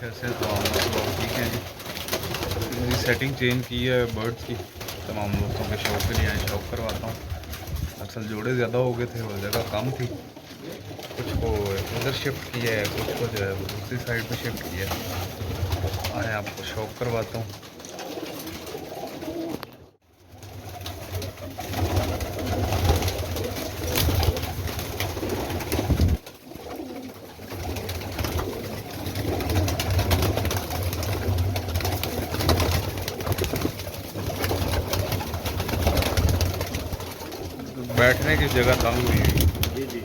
कैसे तमाम लोग ठीक हैं जी। मेरी सेटिंग चेंज की है बर्ड्स की, तमाम दोस्तों के शौक के लिए शौक करवाता हूँ। अक्सर जोड़े ज़्यादा हो गए थे और जगह कम थी, कुछ को उधर शिफ्ट किया है, कुछ को जो है वो दूसरी साइड पे शिफ्ट किया है। आए आपको शौक करवाता हूँ। बैठने की जगह तंग हुई है जी जी।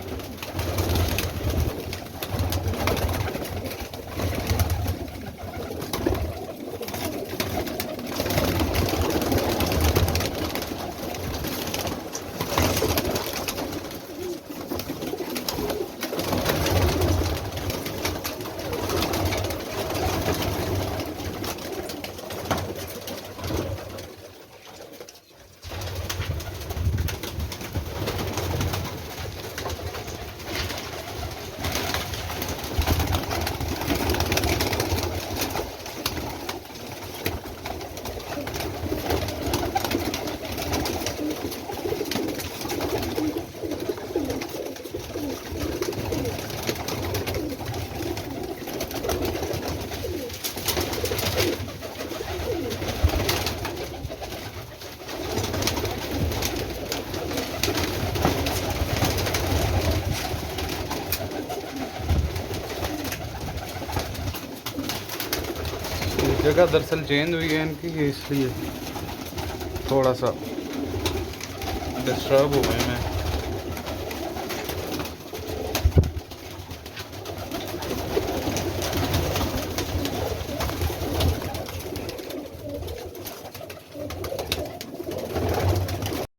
जगह दरअसल चेंज हुई है इनकी, इसलिए थोड़ा सा डिस्टर्ब हो गए मैं।